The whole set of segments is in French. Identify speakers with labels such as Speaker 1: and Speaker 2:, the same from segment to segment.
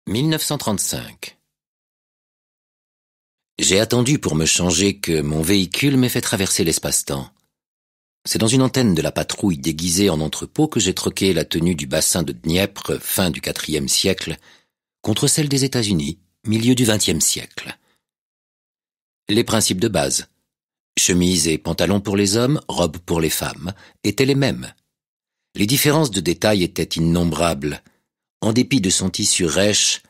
Speaker 1: 1935. J'ai attendu pour me changer que mon véhicule m'ait fait traverser l'espace-temps. C'est dans une antenne de la patrouille déguisée en entrepôt que j'ai troqué la tenue du bassin de Dniepr, fin du IVe siècle, contre celle des États-Unis, milieu du XXe siècle. Les principes de base, chemise et pantalon pour les hommes, robe pour les femmes, étaient les mêmes. Les différences de détail étaient innombrables. En dépit de son tissu rêche,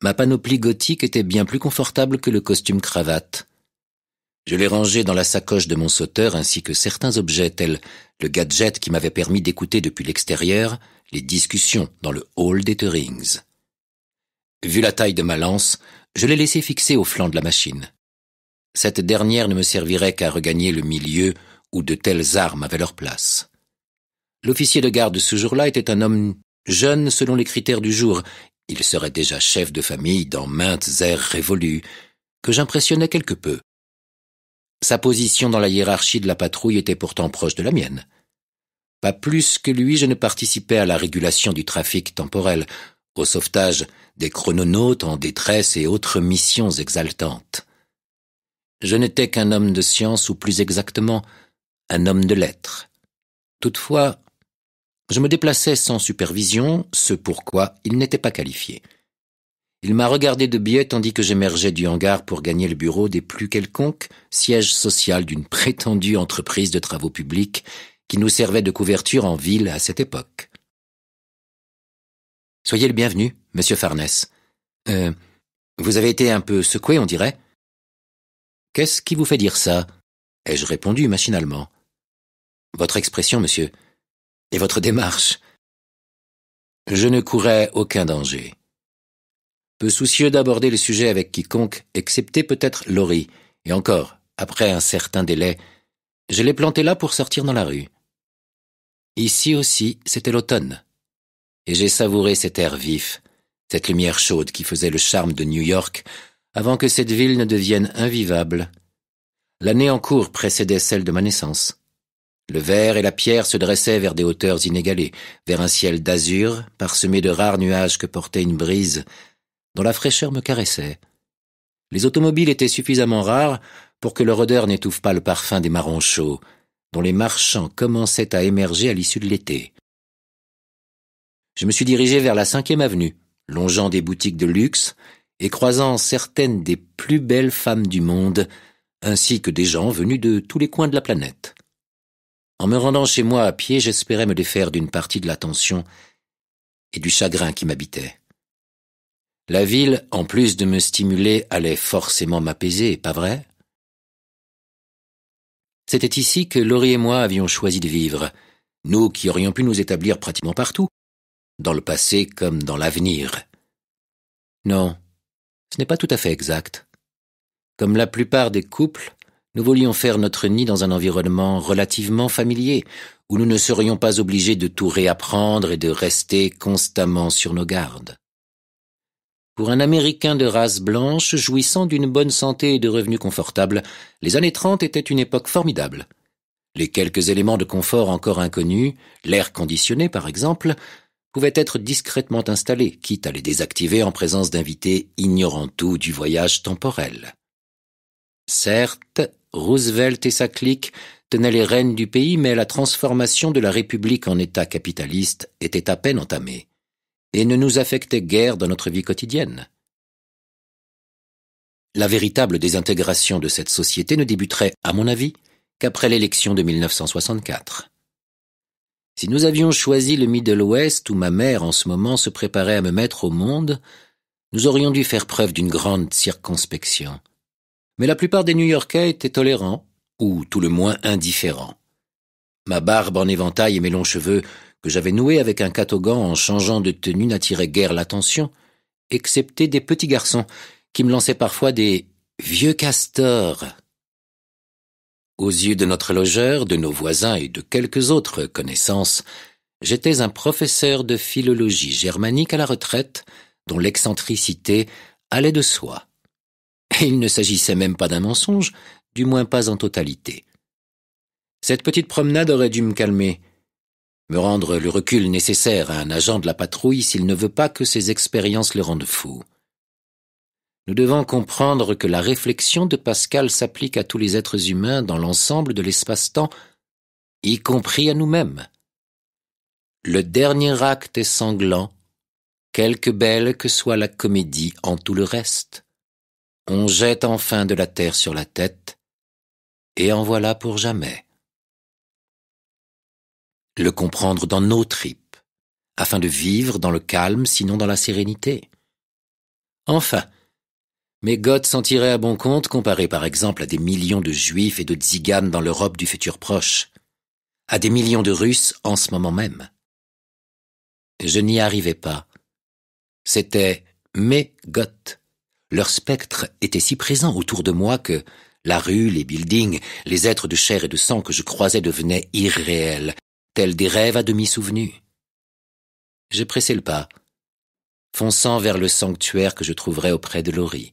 Speaker 1: ma panoplie gothique était bien plus confortable que le costume cravate. Je l'ai rangé dans la sacoche de mon sauteur ainsi que certains objets tels le gadget qui m'avait permis d'écouter depuis l'extérieur les discussions dans le hall des Thurings. Vu la taille de ma lance, je l'ai laissé fixer au flanc de la machine. Cette dernière ne me servirait qu'à regagner le milieu où de telles armes avaient leur place. L'officier de garde ce jour-là était un homme jeune selon les critères du jour. Il serait déjà chef de famille dans maintes ères révolues, que j'impressionnais quelque peu. Sa position dans la hiérarchie de la patrouille était pourtant proche de la mienne. Pas plus que lui, je ne participais à la régulation du trafic temporel, au sauvetage des chrononautes en détresse et autres missions exaltantes. Je n'étais qu'un homme de science, ou plus exactement, un homme de lettres. Toutefois, je me déplaçais sans supervision, ce pourquoi il n'était pas qualifié. Il m'a regardé de biais tandis que j'émergeais du hangar pour gagner le bureau des plus quelconques, siège social d'une prétendue entreprise de travaux publics qui nous servait de couverture en ville à cette époque. « Soyez le bienvenu, monsieur Farnès. Vous avez été un peu secoué, on dirait. »« Qu'est-ce qui vous fait dire ça ?» ai-je répondu machinalement. « Votre expression, monsieur, et votre démarche. » Je ne courais aucun danger. Peu soucieux d'aborder le sujet avec quiconque, excepté peut-être Laurie, et encore, après un certain délai, je l'ai planté là pour sortir dans la rue. Ici aussi, c'était l'automne, et j'ai savouré cet air vif, cette lumière chaude qui faisait le charme de New York avant que cette ville ne devienne invivable. L'année en cours précédait celle de ma naissance. Le verre et la pierre se dressaient vers des hauteurs inégalées, vers un ciel d'azur parsemé de rares nuages que portait une brise dont la fraîcheur me caressait. Les automobiles étaient suffisamment rares pour que leur odeur n'étouffe pas le parfum des marrons chauds, dont les marchands commençaient à émerger à l'issue de l'été. Je me suis dirigé vers la 5e avenue, longeant des boutiques de luxe et croisant certaines des plus belles femmes du monde, ainsi que des gens venus de tous les coins de la planète. En me rendant chez moi à pied, j'espérais me défaire d'une partie de la tension et du chagrin qui m'habitait. La ville, en plus de me stimuler, allait forcément m'apaiser, pas vrai? C'était ici que Laurie et moi avions choisi de vivre, nous qui aurions pu nous établir pratiquement partout, dans le passé comme dans l'avenir. Non, ce n'est pas tout à fait exact. Comme la plupart des couples, nous voulions faire notre nid dans un environnement relativement familier, où nous ne serions pas obligés de tout réapprendre et de rester constamment sur nos gardes. Pour un Américain de race blanche, jouissant d'une bonne santé et de revenus confortables, les années 30 étaient une époque formidable. Les quelques éléments de confort encore inconnus, l'air conditionné par exemple, pouvaient être discrètement installés, quitte à les désactiver en présence d'invités ignorant tout du voyage temporel. Certes, Roosevelt et sa clique tenaient les rênes du pays, mais la transformation de la République en État capitaliste était à peine entamée et ne nous affectait guère dans notre vie quotidienne. La véritable désintégration de cette société ne débuterait, à mon avis, qu'après l'élection de 1964. Si nous avions choisi le Middle West où ma mère en ce moment se préparait à me mettre au monde, nous aurions dû faire preuve d'une grande circonspection. Mais la plupart des New-Yorkais étaient tolérants, ou tout le moins indifférents. Ma barbe en éventail et mes longs cheveux, que j'avais noués avec un catogan en changeant de tenue, n'attiraient guère l'attention, excepté des petits garçons qui me lançaient parfois des « vieux castors ». Aux yeux de notre logeur, de nos voisins et de quelques autres connaissances, j'étais un professeur de philologie germanique à la retraite, dont l'excentricité allait de soi. Et il ne s'agissait même pas d'un mensonge, du moins pas en totalité. Cette petite promenade aurait dû me calmer, me rendre le recul nécessaire à un agent de la patrouille s'il ne veut pas que ses expériences le rendent fou. Nous devons comprendre que la réflexion de Pascal s'applique à tous les êtres humains dans l'ensemble de l'espace-temps, y compris à nous-mêmes. Le dernier acte est sanglant, quelque belle que soit la comédie en tout le reste. On jette enfin de la terre sur la tête, et en voilà pour jamais. Le comprendre dans nos tripes, afin de vivre dans le calme, sinon dans la sérénité. Enfin, mes Goths s'en tiraient à bon compte comparés par exemple à des millions de Juifs et de Tziganes dans l'Europe du futur proche, à des millions de Russes en ce moment même. Je n'y arrivais pas. C'étaient mes Goths. Leur spectre était si présent autour de moi que la rue, les buildings, les êtres de chair et de sang que je croisais devenaient irréels, tels des rêves à demi souvenus. Je pressai le pas, fonçant vers le sanctuaire que je trouverais auprès de Laurie.